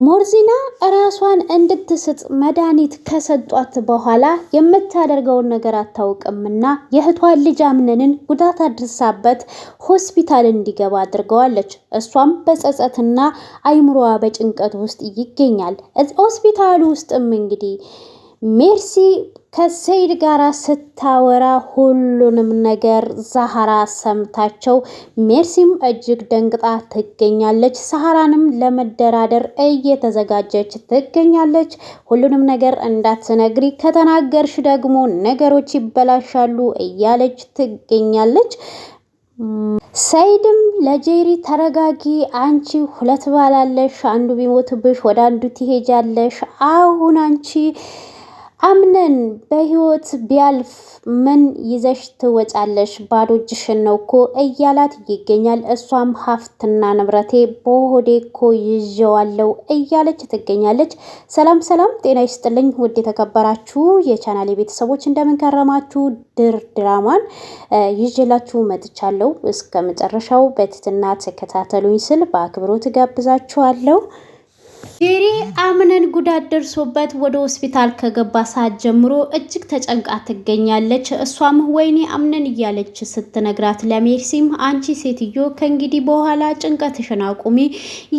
ሞርዚና ራሷን እንድትስጥ መድኃኒት ከሰጧት በኋላ የምታደርገውን ነገር አታውቅምና የእህቷን ልጅ አምነንን ጉዳት አድርሳበት ሆስፒታል እንዲገባ አድርገዋለች። እሷም በጸጸትና አይምሮዋ በጭንቀት ውስጥ ይገኛል። ሆስፒታሉ ውስጥም እንግዲህ ሜርሲ ከሰይድ ጋር ስታወራ ሁሉንም ነገር ዛህራ ሰምታቸው ሜርሲም እጅግ ደንግጣ ትገኛለች። ዛህራንም ለመደራደር እየተዘጋጀች ትገኛለች። ሁሉንም ነገር እንዳትነግሪ ከተናገርሽ ደግሞ ነገሮች ይበላሻሉ እያለች ትገኛለች። ሰይድም ለጄሪ ተረጋጊ፣ አንቺ ሁለት ባላለሽ፣ አንዱ ቢሞትብሽ ወደ አንዱ ትሄጃለሽ። አሁን አንቺ አምነን በህይወት ቢያልፍ ምን ይዘሽ ትወጫለሽ? ባዶ እጅሽን ነው እኮ እያላት ይገኛል። እሷም ሀብትና ንብረቴ በሆዴ እኮ ይዤዋለሁ እያለች ትገኛለች። ሰላም ሰላም፣ ጤና ይስጥልኝ ውድ የተከበራችሁ የቻናሌ ቤተሰቦች እንደምንከረማችሁ፣ ድራማን ይዤላችሁ መጥቻለሁ። እስከ መጨረሻው በትህትና ተከታተሉኝ ስል በአክብሮት ጋብዛችኋለሁ። ጄሪ አምነን ጉዳት ደርሶበት ወደ ሆስፒታል ከገባ ሰዓት ጀምሮ እጅግ ተጨንቃ ትገኛለች። እሷም ወይኔ አምነን እያለች ስትነግራት ለሜርሲም አንቺ ሴትዮ ከእንግዲህ በኋላ ጭንቀትሽን አቁሚ፣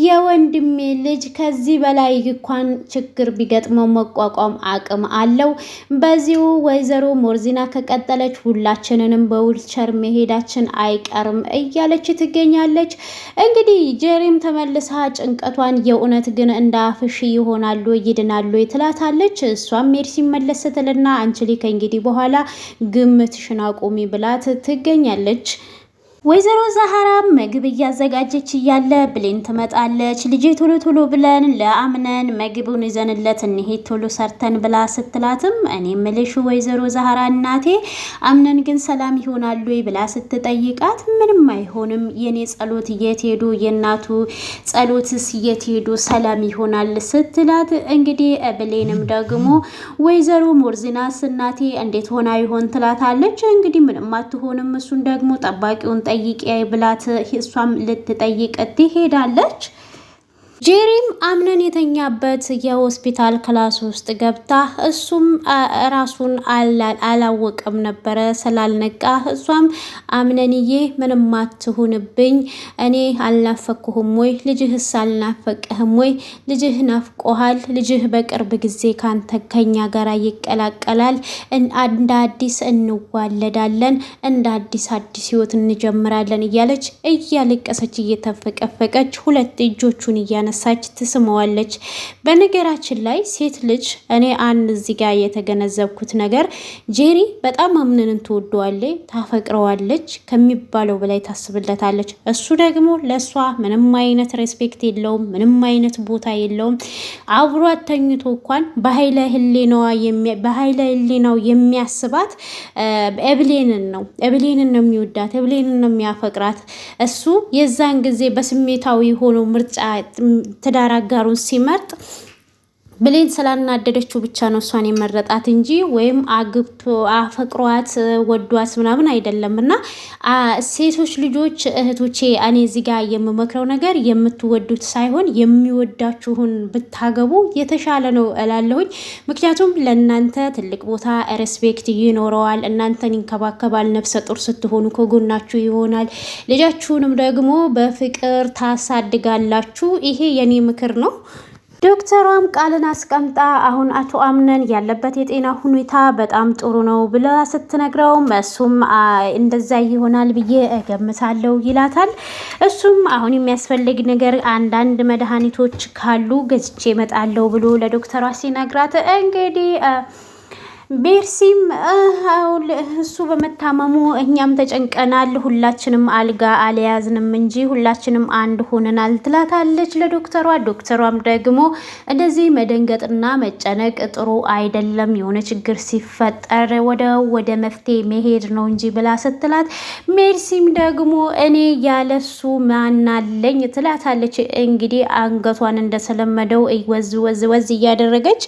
የወንድሜ ልጅ ከዚህ በላይ እንኳን ችግር ቢገጥመው መቋቋም አቅም አለው። በዚሁ ወይዘሮ ሞርዚና ከቀጠለች ሁላችንንም በዊልቸር መሄዳችን አይቀርም እያለች ትገኛለች። እንግዲህ ጄሪም ተመልሳ ጭንቀቷን የእውነት ግን እንዳፍሽ ይሆናሉ ይድናሉ ትላታለች። እሷም ሜርሲ መለስ ስትልና አንቺ ከእንግዲህ በኋላ ግምትሽን አቁሚ ብላት ትገኛለች። ወይዘሮ ዛህራ ምግብ እያዘጋጀች እያለ ብሌን ትመጣለች። ልጄ ቶሎ ቶሎ ብለን ለአምነን ምግቡን ይዘንለት እንሄድ ቶሎ ሰርተን ብላ ስትላትም እኔ ምልሽ ወይዘሮ ዛህራ እናቴ አምነን ግን ሰላም ይሆናሉ ብላ ስትጠይቃት ምንም አይሆንም፣ የኔ ጸሎት የት ሄዱ፣ የእናቱ ጸሎትስ የት ሄዱ፣ ሰላም ይሆናል ስትላት እንግዲህ ብሌንም ደግሞ ወይዘሮ ሞርዚናስ እናቴ እንዴት ሆና ይሆን ትላታለች። እንግዲህ ምንም አትሆንም፣ እሱን ደግሞ ጠባቂውን ጠይቂ ብላት እሷም ልትጠይቅ ትሄዳለች። ጄሪም አምነን የተኛበት የሆስፒታል ክላስ ውስጥ ገብታ እሱም ራሱን አላወቀም ነበረ ስላልነቃ። እሷም አምነንዬ ምንም አትሁንብኝ፣ እኔ አልናፈቅሁም ወይ? ልጅህስ አልናፈቅህም ወይ? ልጅህ ናፍቆሃል። ልጅህ በቅርብ ጊዜ ከኛ ጋር ይቀላቀላል። እንደ አዲስ እንዋለዳለን፣ እንደ አዲስ ህይወት እንጀምራለን እያለች እያለቀሰች እየተፈቀፈቀች ሁለት እጆቹን እያነ ሳች ትስመዋለች። በነገራችን ላይ ሴት ልጅ እኔ አንድ እዚህ ጋር የተገነዘብኩት ነገር ጄሪ በጣም አምነንን ትወደዋለች፣ ታፈቅረዋለች፣ ከሚባለው በላይ ታስብለታለች። እሱ ደግሞ ለሷ ምንም አይነት ሬስፔክት የለውም፣ ምንም አይነት ቦታ የለውም። አብሮ ተኝቶ እንኳን በኃይለ ህሊናው የሚያስባት ኤብሌንን ነው የሚወዳት፣ ኤብሌንን ነው የሚያፈቅራት። እሱ የዛን ጊዜ በስሜታዊ ሆኖ ምርጫ ትዳር አጋሩን ሲመርጥ ብሌን ስላናደደችው ብቻ ነው እሷን የመረጣት እንጂ ወይም አግብቶ አፈቅሯት ወዷት ምናምን አይደለም። እና ሴቶች ልጆች እህቶቼ እኔ እዚህ ጋር የምመክረው ነገር የምትወዱት ሳይሆን የሚወዳችሁን ብታገቡ የተሻለ ነው እላለሁኝ። ምክንያቱም ለእናንተ ትልቅ ቦታ ሬስፔክት ይኖረዋል፣ እናንተን ይንከባከባል፣ ነፍሰ ጡር ስትሆኑ ከጎናችሁ ይሆናል፣ ልጃችሁንም ደግሞ በፍቅር ታሳድጋላችሁ። ይሄ የኔ ምክር ነው። ዶክተሯም ቃልን አስቀምጣ አሁን አቶ አምነን ያለበት የጤና ሁኔታ በጣም ጥሩ ነው ብላ ስትነግረውም እሱም እንደዛ ይሆናል ብዬ እገምታለሁ ይላታል። እሱም አሁን የሚያስፈልግ ነገር አንዳንድ መድኃኒቶች ካሉ ገዝቼ እመጣለሁ ብሎ ለዶክተሯ ሲነግራት እንግዲህ ሜርሲም እሱ በመታመሙ እኛም ተጨንቀናል፣ ሁላችንም አልጋ አልያዝንም እንጂ ሁላችንም አንድ ሆነናል ትላታለች ለዶክተሯ። ዶክተሯም ደግሞ እንደዚህ መደንገጥና መጨነቅ ጥሩ አይደለም፣ የሆነ ችግር ሲፈጠር ወደ መፍትሄ መሄድ ነው እንጂ ብላ ስትላት፣ ሜርሲም ደግሞ እኔ ያለሱ ማናለኝ ትላታለች። እንግዲህ አንገቷን እንደተለመደው ወዝ እያደረገች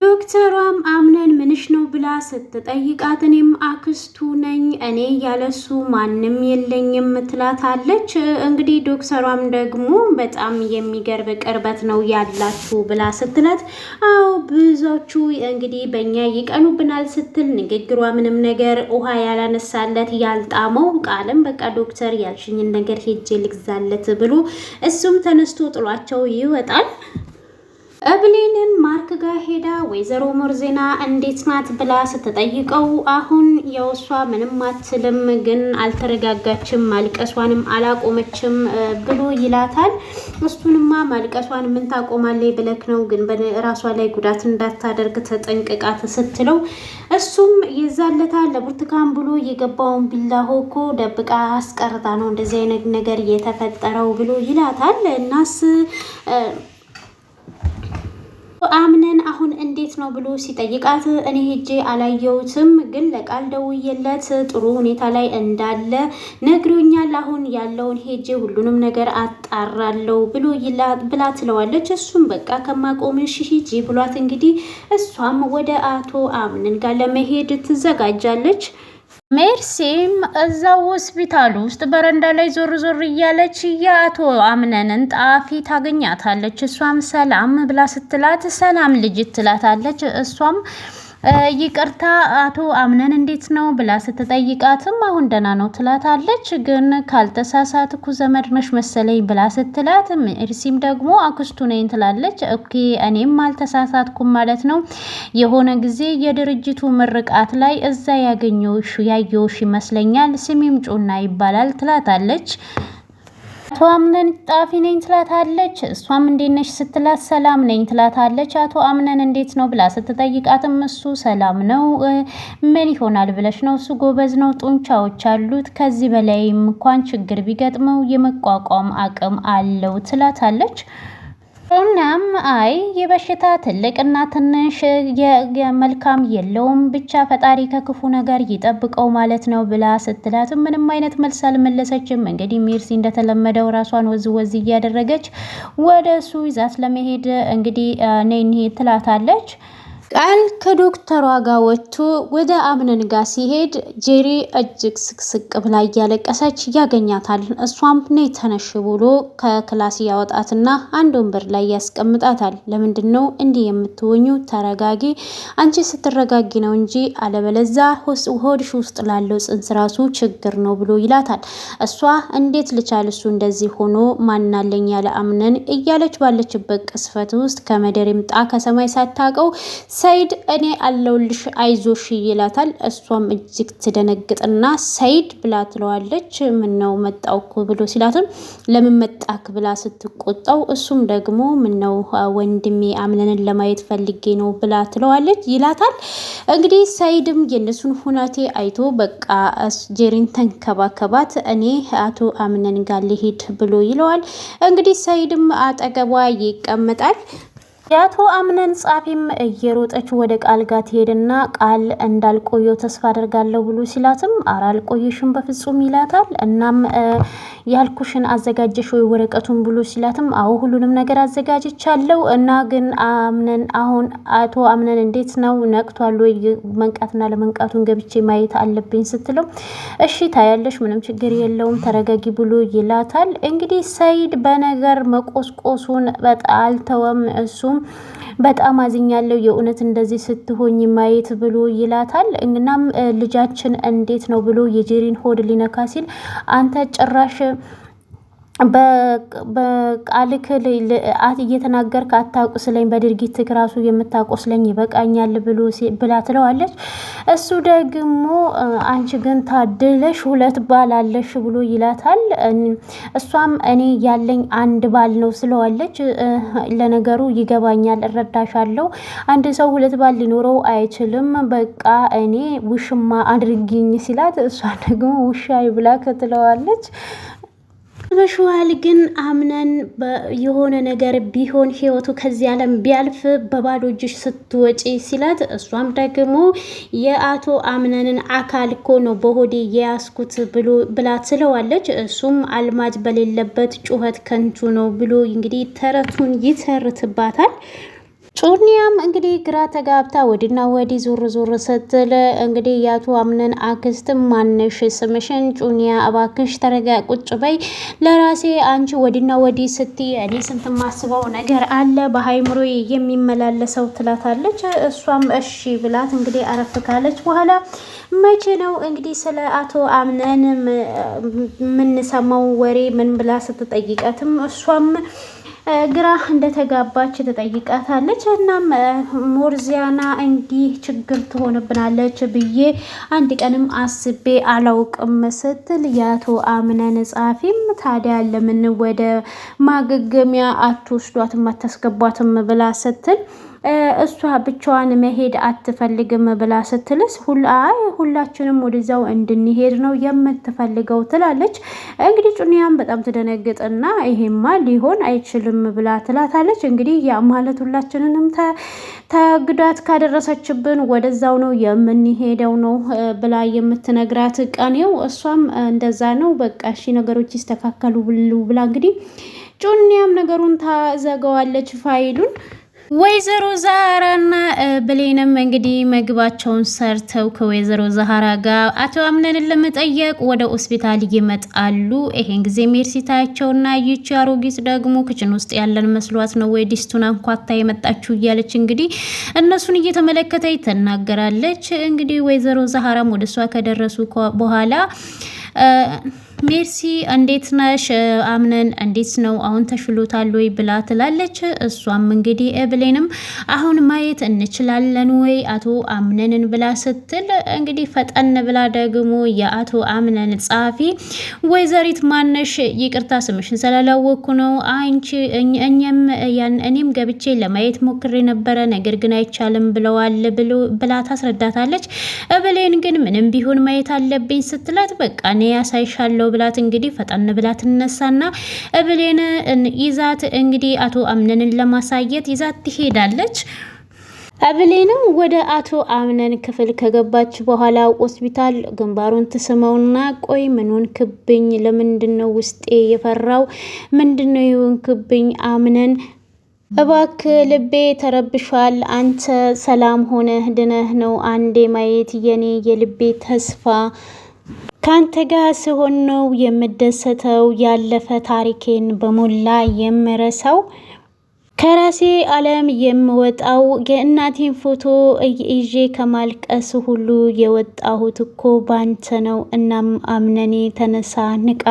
ዶክተሯም አምነን ምንሽ ነው ብላ ስትጠይቃት እኔም አክስቱ ነኝ፣ እኔ ያለሱ ማንም የለኝም ትላታለች። እንግዲህ ዶክተሯም ደግሞ በጣም የሚገርብ ቅርበት ነው ያላችሁ ብላ ስትላት አዎ ብዙዎቹ እንግዲህ በእኛ ይቀኑብናል ስትል ንግግሯ ምንም ነገር ውሃ ያላነሳለት ያልጣመው ቃልም በቃ ዶክተር ያልሽኝን ነገር ሄጄ ልግዛለት ብሎ እሱም ተነስቶ ጥሏቸው ይወጣል። እብሌንም ማርክ ጋር ሄዳ ወይዘሮ ሞርዜና እንዴት ናት ብላ ስትጠይቀው አሁን የውሷ ምንም አትልም፣ ግን አልተረጋጋችም፣ ማልቀሷንም አላቆመችም ብሎ ይላታል። እሱንማ ማልቀሷን ምን ታቆማለች ብለክ ነው፣ ግን በራሷ ላይ ጉዳት እንዳታደርግ ተጠንቅቃት ስትለው እሱም ይዛለታ ለብርቱካን ብሎ የገባውን ቢላሆ እኮ ደብቃ አስቀርታ ነው እንደዚህ አይነት ነገር የተፈጠረው ብሎ ይላታል። እናስ አምነን አሁን እንዴት ነው ብሎ ሲጠይቃት እኔ ሄጄ አላየሁትም፣ ግን ለቃል ደውዬለት ጥሩ ሁኔታ ላይ እንዳለ ነግሮኛል። አሁን ያለውን ሄጄ ሁሉንም ነገር አጣራለሁ ብሎ ብላ ትለዋለች። እሱም በቃ ከማቆምሽ ሂጂ ብሏት እንግዲህ እሷም ወደ አቶ አምነን ጋር ለመሄድ ትዘጋጃለች። ሜርሲም እዛው ሆስፒታል ውስጥ በረንዳ ላይ ዞር ዞር እያለች የአቶ አምነንን ጣፊ ታገኛታለች። እሷም ሰላም ብላ ስትላት ሰላም ልጅ ትላታለች። እሷም ይቅርታ አቶ አምነን እንዴት ነው ብላ ስትጠይቃትም አሁን ደህና ነው ትላታለች። ግን ካልተሳሳትኩ ዘመድ ነሽ መሰለኝ ብላ ስትላት ሜርሲም ደግሞ አክስቱ ነኝ ትላለች። ኦኬ እኔም አልተሳሳትኩም ማለት ነው፣ የሆነ ጊዜ የድርጅቱ ምርቃት ላይ እዛ ያየውሽ ይመስለኛል፣ ስሜም ጩና ይባላል ትላታለች። አቶ አምነን ጣፊ ነኝ ትላታለች። እሷም እንዴት ነሽ ስትላት ሰላም ነኝ ትላታለች። አቶ አምነን እንዴት ነው ብላ ስትጠይቃትም እሱ ሰላም ነው፣ ምን ይሆናል ብለሽ ነው፣ እሱ ጎበዝ ነው፣ ጡንቻዎች አሉት፣ ከዚህ በላይም እንኳን ችግር ቢገጥመው የመቋቋም አቅም አለው ትላታለች። እናም አይ የበሽታ ትልቅና ትንሽ የመልካም የለውም፣ ብቻ ፈጣሪ ከክፉ ነገር ይጠብቀው ማለት ነው ብላ ስትላት ምንም አይነት መልስ አልመለሰችም። እንግዲህ ሜርሲ እንደተለመደው ራሷን ወዝ ወዝ እያደረገች ወደ እሱ ይዛት ለመሄድ እንግዲህ ነይ ትላታለች። ቃል ከዶክተሯ ጋር ወጥቶ ወደ አምነን ጋር ሲሄድ ጄሪ እጅግ ስቅስቅ ብላ እያለቀሰች ያገኛታል። እሷም ነይ ተነሽ ብሎ ከክላስ ያወጣትና አንድ ወንበር ላይ ያስቀምጣታል። ለምንድን ነው እንዲህ የምትሆኙ? ተረጋጊ፣ አንቺ ስትረጋጊ ነው እንጂ አለበለዛ ሆድሽ ውስጥ ላለው ጽንስ ራሱ ችግር ነው ብሎ ይላታል። እሷ እንዴት ልቻል እሱ እንደዚህ ሆኖ ማናለኝ ያለ አምነን እያለች ባለችበት ቅስፈት ውስጥ ከመደር ይምጣ ከሰማይ ሳታቀው ሰይድ እኔ አለውልሽ አይዞሽ ይላታል። እሷም እጅግ ትደነግጥና ሰይድ ብላ ትለዋለች። ምን ነው መጣው እኮ ብሎ ሲላትም ለምን መጣክ ብላ ስትቆጣው እሱም ደግሞ ምን ነው ወንድሜ አምነንን ለማየት ፈልጌ ነው ብላ ትለዋለች ይላታል። እንግዲህ ሰይድም የነሱን ሁናቴ አይቶ በቃ ጄሪን ተንከባከባት፣ እኔ አቶ አምነን ጋር ልሄድ ብሎ ይለዋል። እንግዲህ ሰይድም አጠገቧ ይቀመጣል። የአቶ አምነን ጻፊም እየሮጠች ወደ ቃል ጋር ትሄድና ቃል እንዳልቆየው ተስፋ አደርጋለሁ ብሎ ሲላትም ኧረ አልቆየሽም በፍጹም ይላታል። እናም ያልኩሽን አዘጋጀሽ ወይ ወረቀቱን ብሎ ሲላትም አዎ ሁሉንም ነገር አዘጋጅቻለሁ እና ግን አምነን አሁን አቶ አምነን እንዴት ነው ነቅቷል ወይ መንቃትና ለመንቃቱን ገብቼ ማየት አለብኝ ስትለው እሺ ታያለሽ ምንም ችግር የለውም ተረጋጊ ብሎ ይላታል። እንግዲህ ሰይድ በነገር መቆስቆሱን በጣልተወም እሱም በጣም አዝኛለሁ የእውነት እንደዚህ ስትሆኝ ማየት ብሎ ይላታል። እናም ልጃችን እንዴት ነው ብሎ የጄሪን ሆድ ሊነካ ሲል አንተ ጭራሽ በቃልክ እየተናገርክ አታቁስለኝ፣ በድርጊትክ ራሱ የምታቆስለኝ ይበቃኛል ብላ ትለዋለች። እሱ ደግሞ አንቺ ግን ታድለሽ 2 ባል አለሽ ብሎ ይላታል። እሷም እኔ ያለኝ 1 ባል ነው ስለዋለች። ለነገሩ ይገባኛል፣ እረዳሻለሁ። አንድ ሰው 2 ባል ሊኖረው አይችልም። በቃ እኔ ውሽማ አድርጊኝ ሲላት እሷ ደግሞ ውሻ ይብላ ትለዋለች። በሽዋል ግን አምነን የሆነ ነገር ቢሆን ህይወቱ ከዚህ ዓለም ቢያልፍ በባዶ እጅሽ ስትወጪ ሲላት እሷም ደግሞ የአቶ አምነንን አካል እኮ ነው በሆዴ የያዝኩት ብላ ትለዋለች። እሱም አልማዝ በሌለበት ጩኸት ከንቱ ነው ብሎ እንግዲህ ተረቱን ይተርትባታል። ጩኒያም እንግዲህ ግራ ተጋብታ ወዲና ወዲ ዞር ዞር ስትል እንግዲህ ያቱ አምነን አክስት ማነሽ ስምሽን? ጩኒያ እባክሽ ተረጋ ቁጭ በይ፣ ለራሴ አንቺ ወዲና ወዲ ስትይ እኔ ስንት ማስበው ነገር አለ በሃይምሮ የሚመላለሰው ትላታለች። እሷም እሺ ብላት እንግዲህ አረፍ ካለች በኋላ መቼ ነው እንግዲህ ስለ አቶ አምነን የምንሰማው ወሬ ምን ብላ ስትጠይቃትም እሷም ግራ እንደተጋባች ትጠይቃታለች። እናም ሞርዚያና እንዲህ ችግር ትሆንብናለች ብዬ አንድ ቀንም አስቤ አላውቅም ስትል የአቶ አምነን ጸሐፊም ታዲያ ለምን ወደ ማገገሚያ አትወስዷትም አታስገቧትም ብላ ስትል እሷ ብቻዋን መሄድ አትፈልግም ብላ ስትልስ ሁላችንም ወደዛው እንድንሄድ ነው የምትፈልገው ትላለች። እንግዲህ ጩኒያም በጣም ትደነግጥና ይሄማ ሊሆን አይችልም ብላ ትላታለች። እንግዲህ ያ ማለት ሁላችንንም ተጉዳት ካደረሰችብን ወደዛው ነው የምንሄደው ነው ብላ የምትነግራት ቀኔው እሷም እንደዛ ነው በቃ እሺ ነገሮች ይስተካከሉ ብላ እንግዲህ ጩኒያም ነገሩን ታዘጋዋለች ፋይሉን። ወይዘሮ ዛህራና ብሌንም እንግዲህ ምግባቸውን ሰርተው ከወይዘሮ ዛህራ ጋር አቶ አምነንን ለመጠየቅ ወደ ሆስፒታል ይመጣሉ። ይሄን ጊዜ ሜርሲታቸውና ይቺ አሮጊት ደግሞ ክችን ውስጥ ያለን መስሏት ነው ወይ ዲስቱን አንኳታ የመጣችው እያለች እንግዲህ እነሱን እየተመለከተች ትናገራለች። እንግዲህ ወይዘሮ ዛህራም ወደ እሷ ከደረሱ በኋላ ሜርሲ እንዴት ነሽ? አምነን እንዴት ነው አሁን ተሽሎታል ወይ ብላ ትላለች። እሷም እንግዲህ ብሌንም አሁን ማየት እንችላለን ወይ አቶ አምነንን ብላ ስትል እንግዲህ ፈጠን ብላ ደግሞ የአቶ አምነን ጸሐፊ ወይዘሪት ማነሽ ይቅርታ ስምሽን ስላላወቅኩ ነው አንቺ እኔም ገብቼ ለማየት ሞክሬ ነበረ ነገር ግን አይቻልም ብለዋል ብላ ታስረዳታለች። ብሌን ግን ምንም ቢሆን ማየት አለብኝ ስትላት በቃ እኔ ያሳይሻለሁ ብላት እንግዲህ ፈጠን ብላ ትነሳና ብሌን ይዛት እንግዲህ አቶ አምነንን ለማሳየት ይዛት ትሄዳለች። ብሌንም ወደ አቶ አምነን ክፍል ከገባች በኋላ ሆስፒታል ግንባሩን ትስመውና ቆይ ምንን ክብኝ ለምንድነው ውስጤ የፈራው ምንድነው ይሁን ክብኝ አምነን እባክህ ልቤ ተረብሿል አንተ ሰላም ሆነህ ድነህ ነው አንዴ ማየት የኔ የልቤ ተስፋ ካንተ ጋር ስሆን ነው የምደሰተው ያለፈ ታሪኬን በሞላ የምረሳው ከራሴ ዓለም የምወጣው የእናቴን ፎቶ ይዤ ከማልቀስ ሁሉ የወጣሁት እኮ ባንተ ነው። እናም አምነኔ ተነሳ ንቃ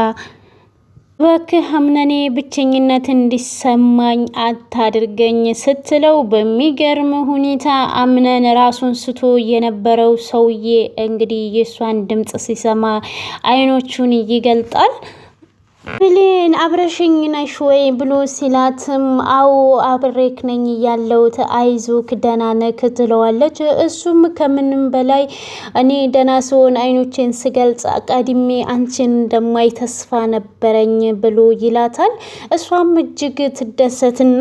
እባክህ አምነኔ ብቸኝነት እንዲሰማኝ አታድርገኝ ስትለው በሚገርም ሁኔታ አምነን ራሱን ስቶ የነበረው ሰውዬ እንግዲህ የእሷን ድምፅ ሲሰማ አይኖቹን ይገልጣል። ብሌን አብረሽኝ ነሽ ወይ ብሎ ሲላትም አዎ አብሬክ ነኝ ያለሁት አይዞክ ደህና ነክ ትለዋለች። እሱም ከምንም በላይ እኔ ደህና ስሆን አይኖቼን ስገልጽ ቀድሜ አንቺን እንደማይ ተስፋ ነበረኝ ብሎ ይላታል። እሷም እጅግ ትደሰትና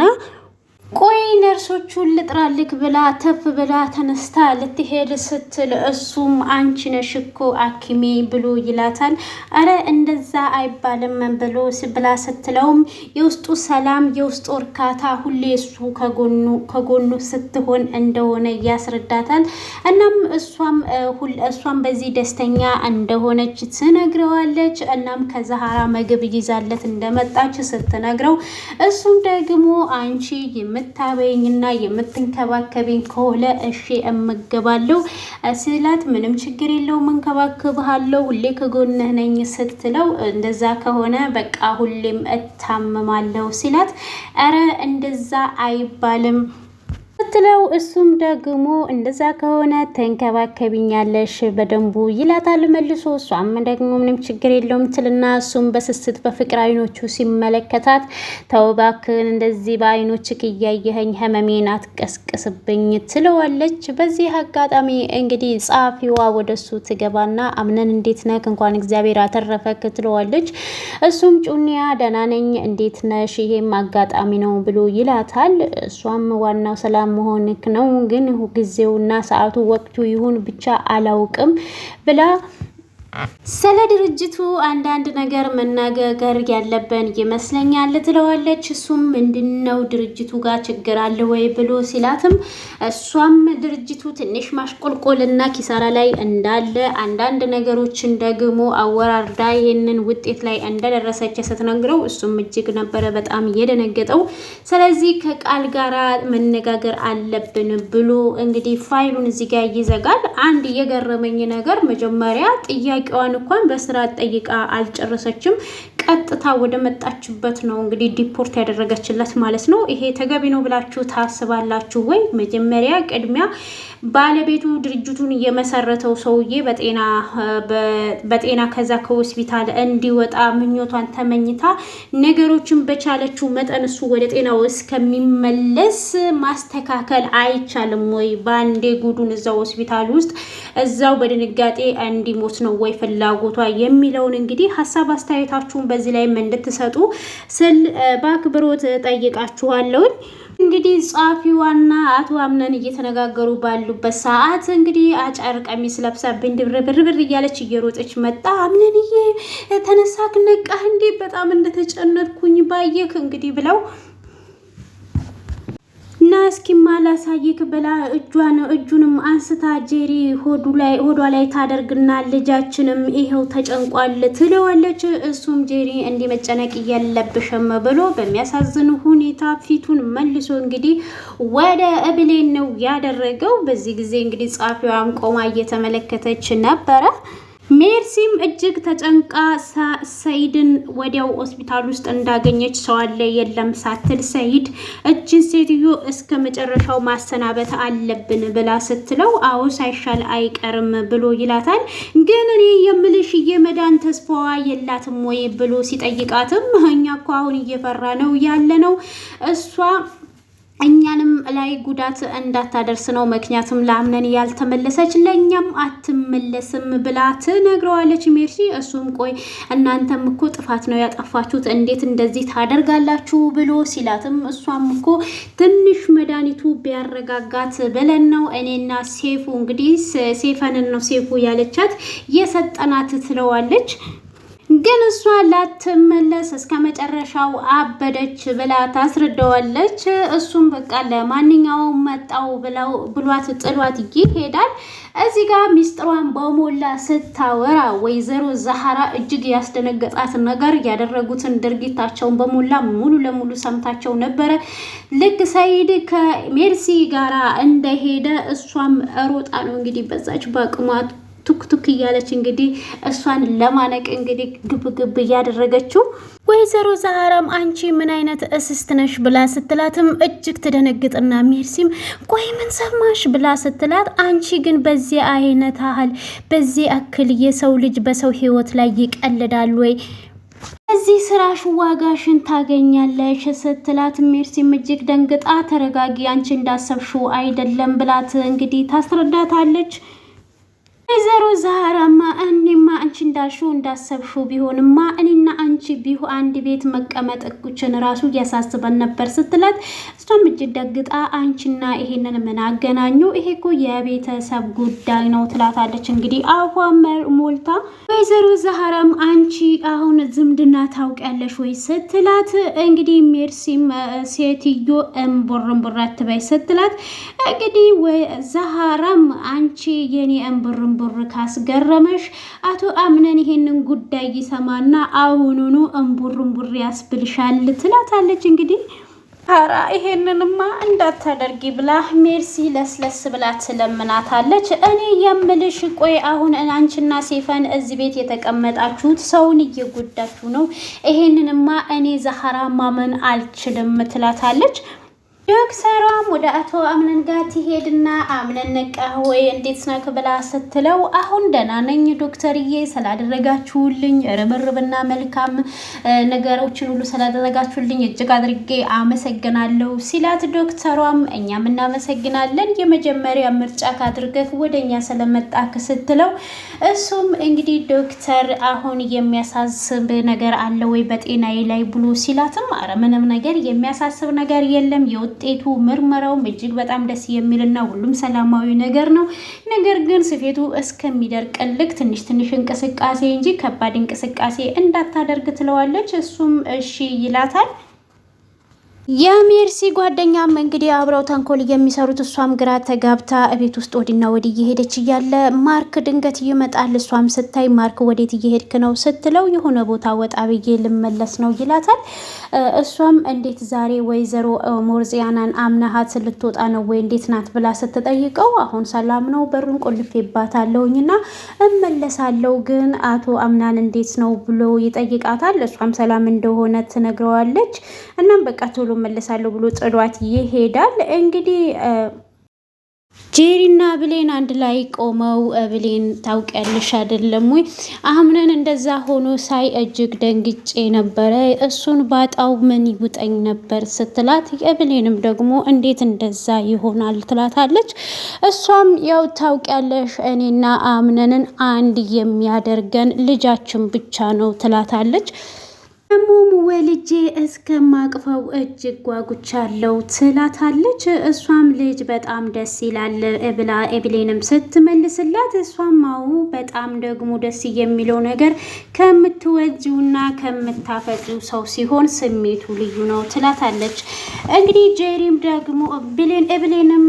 ቆይ ነርሶቹን ልጥራልክ ብላ ተፍ ብላ ተነስታ ልትሄድ ስትል እሱም አንቺ ነሽ እኮ አኪሜ ብሎ ይላታል። አረ እንደዛ አይባልም ብሎ ብላ ስትለውም የውስጡ ሰላም የውስጡ እርካታ ሁሌ እሱ ከጎኑ ስትሆን እንደሆነ ያስረዳታል። እናም እሷም በዚህ ደስተኛ እንደሆነች ትነግረዋለች። እናም ከዛሃራ ምግብ ይዛለት እንደመጣች ስትነግረው እሱም ደግሞ አንቺ የምታበይኝና የምትንከባከቢኝ ከሆነ እሺ እመገባለሁ ስላት ምንም ችግር የለውም እንከባከብሃለሁ ሁሌ ከጎንህ ነኝ ስትለው እንደዛ ከሆነ በቃ ሁሌም እታመማለሁ ሲላት አረ እንደዛ አይባልም ስትለው እሱም ደግሞ እንደዛ ከሆነ ተንከባከቢኛለሽ በደንቡ ይላታል መልሶ። እሷም ደግሞ ምንም ችግር የለውም ትልና እሱም በስስት በፍቅር አይኖቹ ሲመለከታት ተው እባክህን እንደዚህ በአይኖችህ እያየኸኝ ህመሜን አትቀስቅስብኝ ትለዋለች። በዚህ አጋጣሚ እንግዲህ ጸሐፊዋ ወደሱ ትገባና አምነን እንዴት ነህ እንኳን እግዚአብሔር አተረፈክ ትለዋለች። እሱም ጩኒያ ደህና ነኝ እንዴት ነሽ ይሄም አጋጣሚ ነው ብሎ ይላታል። እሷም ዋናው ሰላም መሆንክ ነው ግን ጊዜውና ሰዓቱ ወቅቱ ይሁን ብቻ አላውቅም ብላ ስለ ድርጅቱ አንዳንድ ነገር መናገር ያለብን ይመስለኛል ትለዋለች። እሱም ምንድነው ድርጅቱ ጋር ችግር አለ ወይ ብሎ ሲላትም እሷም ድርጅቱ ትንሽ ማሽቆልቆልና ኪሳራ ላይ እንዳለ አንዳንድ ነገሮችን ደግሞ አወራርዳ ይህንን ውጤት ላይ እንደደረሰች ስትነግረው እሱም እጅግ ነበረ በጣም የደነገጠው። ስለዚህ ከቃል ጋራ መነጋገር አለብን ብሎ እንግዲህ ፋይሉን እዚህ ጋር ይዘጋል። አንድ የገረመኝ ነገር መጀመሪያ ጥያቄዋን እንኳን በስርዓት ጠይቃ አልጨረሰችም። ቀጥታ ወደ መጣችበት ነው እንግዲህ ዲፖርት ያደረገችለት ማለት ነው። ይሄ ተገቢ ነው ብላችሁ ታስባላችሁ ወይ? መጀመሪያ ቅድሚያ ባለቤቱ ድርጅቱን የመሰረተው ሰውዬ በጤና ከዛ ከሆስፒታል እንዲወጣ ምኞቷን ተመኝታ ነገሮችን በቻለችው መጠን እሱ ወደ ጤናው እስከሚመለስ ማስተካከል አይቻልም ወይ? ባንዴ ጉዱን እዛው ሆስፒታል ውስጥ እዛው በድንጋጤ እንዲሞት ነው ወይ ፍላጎቷ የሚለውን እንግዲህ ሀሳብ አስተያየታችሁን በዚህ ላይ እንድትሰጡ ስል በአክብሮት ጠይቃችኋለሁ። እንግዲህ ጸሐፊዋና አቶ አምነን እየተነጋገሩ ባሉበት ሰዓት እንግዲህ አጫር ቀሚስ ለብሳ ብርብር እያለች እየሮጠች መጣ። አምነንዬ ተነሳክ ነቃህ እንዴ? በጣም እንደተጨነቅኩኝ ባየክ እንግዲህ ብለው እና እስኪማ ላሳይክ ብላ እጁንም አንስታ ጄሪ ሆዷ ላይ ታደርግና ልጃችንም ይሄው ተጨንቋል ትለዋለች። እሱም ጄሪ እንዲህ መጨነቅ የለብሽም ብሎ በሚያሳዝን ሁኔታ ፊቱን መልሶ እንግዲህ ወደ እብሌን ነው ያደረገው። በዚህ ጊዜ እንግዲህ ጸሐፊዋም ቆማ እየተመለከተች ነበረ። ሜርሲም እጅግ ተጨንቃ ሰይድን ወዲያው ሆስፒታል ውስጥ እንዳገኘች ሰው አለ የለም ሳትል ሰይድ እችን ሴትዮ እስከ መጨረሻው ማሰናበት አለብን ብላ ስትለው አዎ ሳይሻል አይቀርም ብሎ ይላታል። ግን እኔ የምልሽ የመዳን ተስፋዋ የላትም ወይ ብሎ ሲጠይቃትም እኛ እኮ አሁን እየፈራ ነው ያለ ነው እሷ እኛንም ላይ ጉዳት እንዳታደርስ ነው። ምክንያቱም ለአምነን ያልተመለሰች ለኛም አትመለስም ብላ ትነግረዋለች ሜርሲ። እሱም ቆይ እናንተም እኮ ጥፋት ነው ያጠፋችሁት እንዴት እንደዚህ ታደርጋላችሁ ብሎ ሲላትም እሷም እኮ ትንሽ መድኃኒቱ ቢያረጋጋት ብለን ነው እኔና ሴፉ እንግዲህ ሴፈንን ነው ሴፉ ያለቻት የሰጠናት ትለዋለች። ግን እሷ ላትመለስ እስከ መጨረሻው አበደች ብላ ታስረዳዋለች። እሱም በቃ ለማንኛውም መጣው ብሏት ጥሏት ይሄዳል። እዚህ ጋር ሚስጥሯን በሞላ ስታወራ ወይዘሮ ዛህራ እጅግ ያስደነገጣት ነገር ያደረጉትን ድርጊታቸውን በሞላ ሙሉ ለሙሉ ሰምታቸው ነበረ። ልክ ሰይድ ከሜርሲ ጋራ እንደሄደ እሷም ሮጣ ነው እንግዲህ በዛች በቅሟት ቱክቱክ እያለች እንግዲህ እሷን ለማነቅ እንግዲህ ግብ እያደረገችው። ወይዘሮ ዛህራም አንቺ ምን አይነት እስስት ነሽ ብላ ስትላትም እጅግ ትደነግጥና ሜርሲም ቆይ ምን ሰማሽ ብላ ስትላት አንቺ ግን በዚህ አይነት አህል በዚህ አክል የሰው ልጅ በሰው ህይወት ላይ ይቀልዳል ወይ? እዚህ ስራሽ ዋጋሽን ታገኛለሽ ስትላት ሜርሲም እጅግ ደንግጣ ተረጋጊ አንቺ እንዳሰብሽው አይደለም ብላት እንግዲህ ታስረዳታለች። ወይዘሮ ዛህራማ እኔማ አንቺ እንዳልሽው እንዳሰብሽው ቢሆንማ እኔና አንቺ አንድ ቤት መቀመጥ እኩችን ራሱ ያሳስበን ነበር ስትላት እሷም እጅግ ደግጣ አንቺና ይሄንን ምን አገናኙ? ይሄ እኮ የቤተሰብ ጉዳይ ነው ትላታለች። እንግዲህ አፏ ሞልታ ወይዘሮ ዛህራም አንቺ አሁን ዝምድና ታውቂያለሽ ወይ ስትላት እንግዲህ ሜርሲም ሴትዮ እምቦርንቦር አትበይ ስትላት እንግዲህ ዛህራም አንቺ የኔ እምቦርንቦር ካስገረመሽ አቶ አምነን ይሄንን ጉዳይ ይሰማና አሁኑኑ እምቡርንቡር ያስብልሻል ትላታለች። እንግዲህ ዛህራ ይሄንንማ እንዳታደርጊ ብላ ሜርሲ ለስለስ ብላ ትለምናታለች። እኔ የምልሽ ቆይ አሁን አንቺና ሴፈን እዚህ ቤት የተቀመጣችሁት ሰውን እየጎዳችሁ ነው። ይሄንንማ እኔ ዛህራ ማመን አልችልም ትላታለች። ዶክተሯም ወደ አቶ አምነን ጋር ትሄድና አምነን ነቃህ ወይ እንዴት ነህ ብላ ስትለው አሁን ደህና ነኝ ዶክተርዬ ስላደረጋችሁልኝ ርብርብና መልካም ነገሮችን ሁሉ ስላደረጋችሁልኝ እጅግ አድርጌ አመሰግናለሁ ሲላት ዶክተሯም እኛም እናመሰግናለን የመጀመሪያ ምርጫ ካድርገህ ወደኛ ስለመጣክ ስትለው እሱም እንግዲህ ዶክተር አሁን የሚያሳስብ ነገር አለ ወይ በጤናዬ ላይ ብሎ ሲላትም አረ ምንም ነገር የሚያሳስብ ነገር የለም ውጤቱ ምርመራውም እጅግ በጣም ደስ የሚልና ሁሉም ሰላማዊ ነገር ነው። ነገር ግን ስፌቱ እስከሚደርቅልክ ትንሽ ትንሽ እንቅስቃሴ እንጂ ከባድ እንቅስቃሴ እንዳታደርግ ትለዋለች። እሱም እሺ ይላታል። የሜርሲ ጓደኛም እንግዲህ አብረው ተንኮል የሚሰሩት እሷም ግራ ተጋብታ እቤት ውስጥ ወዲና ወዲህ እየሄደች እያለ ማርክ ድንገት ይመጣል። እሷም ስታይ ማርክ ወዴት እየሄድክ ነው ስትለው የሆነ ቦታ ወጣ ብዬ ልመለስ ነው ይላታል። እሷም እንዴት ዛሬ ወይዘሮ ሞርዚያናን አምናሃት ልትወጣ ነው ወይ እንዴት ናት ብላ ስትጠይቀው አሁን ሰላም ነው በሩን ቆልፌባታለሁኝና እመለሳለሁ ግን አቶ አምናን እንዴት ነው ብሎ ይጠይቃታል። እሷም ሰላም እንደሆነ ትነግረዋለች። እናም በቃ ቶሎ መለሳለሁ ብሎ ጥሏት ይሄዳል። እንግዲህ ጄሪና ብሌን አንድ ላይ ቆመው ብሌን ታውቂያለሽ አይደለም ወይ አምነን እንደዛ ሆኖ ሳይ እጅግ ደንግጬ ነበረ፣ እሱን ባጣው ምን ይውጠኝ ነበር ስትላት፣ የብሌንም ደግሞ እንዴት እንደዛ ይሆናል ትላታለች። እሷም ያው ታውቂያለሽ እኔና አምነንን አንድ የሚያደርገን ልጃችን ብቻ ነው ትላታለች። ደሞም ወልጄ እስከማቅፈው እጅግ ጓጉቻለሁ ትላታለች። እሷም ልጅ በጣም ደስ ይላል ብላ ኤብሌንም ስትመልስላት እሷም አዎ በጣም ደግሞ ደስ የሚለው ነገር ከምትወጂውና ከምታፈጪው ሰው ሲሆን ስሜቱ ልዩ ነው ትላታለች። እንግዲህ ጄሪም ደግሞ ኤብሌንም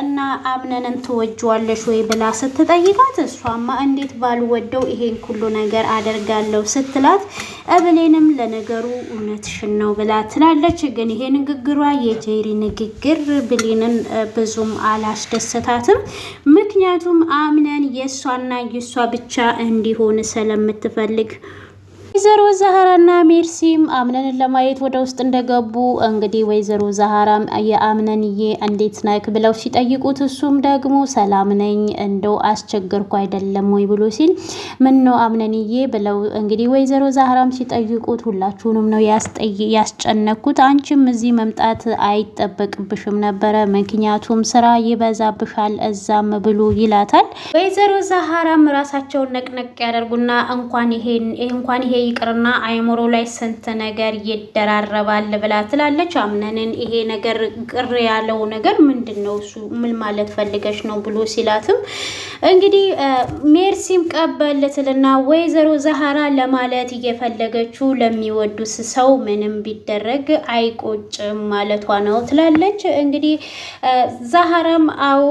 እና አምነንን ትወጂዋለሽ ወይ ብላ ስትጠይቃት እሷማ እንዴት ባልወደው ይሄን ሁሉ ነገር አደርጋለሁ ስትላት ኤብሌንም ለነገሩ እውነትሽን ነው ብላ ትላለች። ግን ይሄ ንግግሯ የጄሪ ንግግር ብሌንን ብዙም አላስደሰታትም። ምክንያቱም አምነን የእሷና የእሷ ብቻ እንዲሆን ስለምትፈልግ ወይዘሮ ዛህራና ሜርሲም አምነንን ለማየት ወደ ውስጥ እንደገቡ እንግዲህ ወይዘሮ ዛህራም የአምነንዬ እንዴት ነክ ብለው ሲጠይቁት እሱም ደግሞ ሰላም ነኝ እንደው አስቸገርኩ አይደለም ወይ ብሎ ሲል ምን ነው አምነንዬ ብለው እንግዲህ ወይዘሮ ዛህራም ሲጠይቁት ሁላችሁንም ነው ያስጨነኩት፣ አንቺም እዚህ መምጣት አይጠበቅብሽም ነበረ ምክንያቱም ስራ ይበዛብሻል እዛም ብሎ ይላታል። ወይዘሮ ዛህራም ራሳቸውን ነቅነቅ ያደርጉና እንኳን ይሄ ይቅርና አይምሮ ላይ ስንት ነገር ይደራረባል ብላ ትላለች። አምነንን ይሄ ነገር ቅር ያለው ነገር ምንድነው እሱ ምን ማለት ፈልገሽ ነው ብሎ ሲላትም እንግዲህ ሜርሲም ቀበልትልና ወይዘሮ ዛህራ ለማለት እየፈለገችው ለሚወዱት ሰው ምንም ቢደረግ አይቆጭም ማለቷ ነው ትላለች። እንግዲህ ዛህራም አው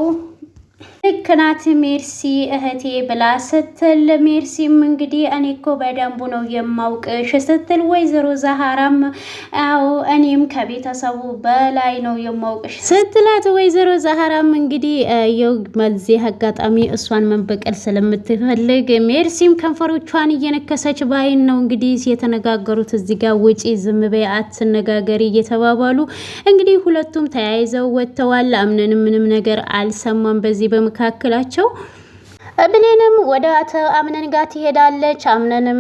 ልክ ናት ሜርሲ እህቴ ብላ ስትል ሜርሲም እንግዲህ እኔ እኮ በደንቡ ነው የማውቅሽ ስትል ወይዘሮ ዛህራም አዎ እኔም ከቤተሰቡ በላይ ነው የማውቅሽ ስትላት ወይዘሮ ዛህራም እንግዲህ የዚህ አጋጣሚ እሷን መንበቀል ስለምትፈልግ ሜርሲም ከንፈሮቿን እየነከሰች ባይን ነው እንግዲህ የተነጋገሩት። እዚህ ጋር ውጪ ዝም በይ አትነጋገሪ እየተባባሉ እንግዲህ ሁለቱም ተያይዘው ወጥተዋል። አምነን ምንም ነገር አልሰማም በዚህ በመካከላቸው። ብሌንም ወደ አቶ አምነን ጋር ትሄዳለች። አምነንም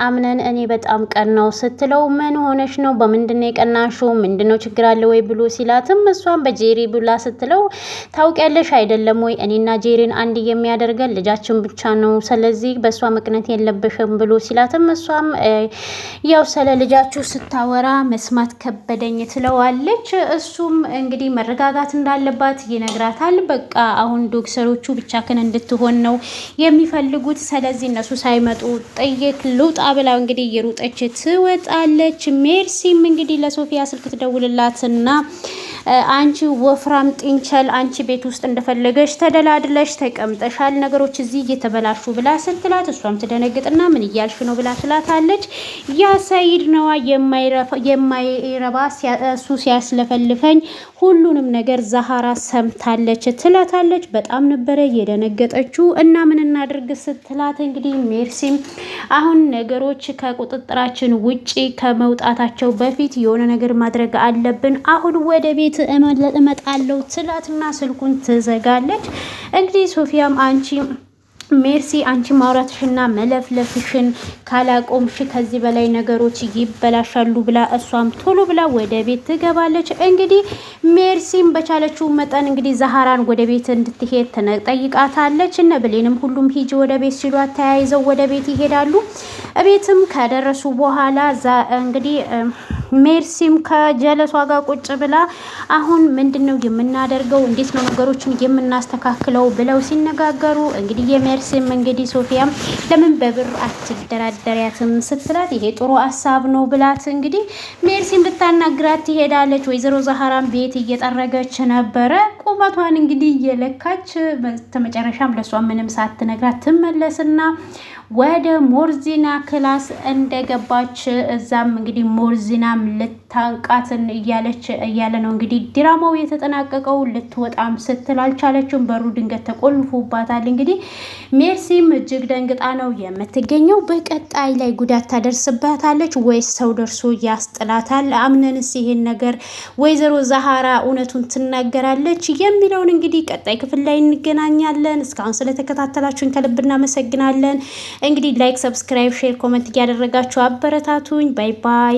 አምነን እኔ በጣም ቀናው ስትለው ምን ሆነሽ ነው በምንድነው የቀናሽው ምንድነው ችግር አለ ወይ ብሎ ሲላትም እሷም በጄሪ ብላ ስትለው ታውቂያለሽ አይደለም ወይ እኔና ጄሪን አንድ የሚያደርገን ልጃችን ብቻ ነው ስለዚህ በእሷ ምክንያት የለብሽም ብሎ ሲላትም እሷም ያው ስለ ልጃችሁ ስታወራ መስማት ከበደኝ ትለዋለች። እሱም እንግዲህ መረጋጋት እንዳለባት ይነግራታል። በቃ አሁን ዶክተሮቹ ብቻ እንድትሆን ነው የሚፈልጉት ስለዚህ እነሱ ሳይመጡ ጥይት ልውጣ ብላ እንግዲህ እየሮጠች ትወጣለች። ሜርሲም እንግዲህ ለሶፊያ ስልክ ትደውልላትና አንቺ ወፍራም ጥንቸል አንቺ ቤት ውስጥ እንደፈለገሽ ተደላድለሽ ተቀምጠሻል ነገሮች እዚህ እየተበላሹ ብላ ስትላት እሷም ትደነግጥና ምን እያልሽ ነው ብላ ትላታለች። ያ ሰይድ ነዋ የማይረባ እሱ ሲያስለፈልፈኝ ሁሉንም ነገር ዛህራ ሰምታለች ትላታለች። በጣም ነበረ የደነገጠችው እና ምን እናድርግ ስትላት እንግዲህ ሜርሲም አሁን ነገሮች ከቁጥጥራችን ውጪ ከመውጣታቸው በፊት የሆነ ነገር ማድረግ አለብን አሁን ወደ ቤት እመጣለሁ ትላትና ስልኩን ትዘጋለች። እንግዲህ ሶፊያም ሜርሲ አንቺ ማውራትሽና መለፍለፍሽን ካላቆምሽ ከዚህ በላይ ነገሮች ይበላሻሉ ብላ እሷም ቶሎ ብላ ወደ ቤት ትገባለች። እንግዲህ ሜርሲም በቻለችው መጠን እንግዲህ ዛህራን ወደ ቤት እንድትሄድ ትጠይቃታለች። እነ ብሌንም ሁሉም ሂጂ ወደ ቤት ሲሏት ተያይዘው ወደ ቤት ይሄዳሉ። ቤትም ከደረሱ በኋላ እንግዲህ ሜርሲም ከጀለሷ ጋር ቁጭ ብላ አሁን ምንድነው የምናደርገው፣ እንዴት ነው ነገሮችን የምናስተካክለው ብለው ሲነጋገሩ እንግዲህ የሜርሲም እንግዲህ ሶፊያም ለምን በብር አትደራደሪያትም ስትላት ይሄ ጥሩ ሀሳብ ነው ብላት እንግዲህ ሜርሲም ልታናግራት ትሄዳለች። ወይዘሮ ዛህራም ቤት እየጠረገች ነበረ ቁመቷን እንግዲህ እየለካች በመጨረሻም ለሷ ምንም ሳትነግራት ትመለስና ወደ ሞርዚና ክላስ እንደገባች እዛም እንግዲህ ሞርዚናም ልታንቃትን እያለ ነው እንግዲህ ድራማው የተጠናቀቀው። ልትወጣም ስትል አልቻለችም። በሩ ድንገት ተቆልፎባታል። እንግዲህ ሜርሲም እጅግ ደንግጣ ነው የምትገኘው። በቀጣይ ላይ ጉዳት ታደርስባታለች ወይስ ሰው ደርሶ ያስጥላታል? አምነንስ ይሄን ነገር ወይዘሮ ዛሃራ እውነቱን ትናገራለች የሚለውን እንግዲህ ቀጣይ ክፍል ላይ እንገናኛለን። እስካሁን ስለተከታተላችሁን ከልብ እናመሰግናለን። እንግዲህ ላይክ፣ ሰብስክራይብ፣ ሼር፣ ኮመንት እያደረጋችሁ አበረታቱኝ። ባይ ባይ።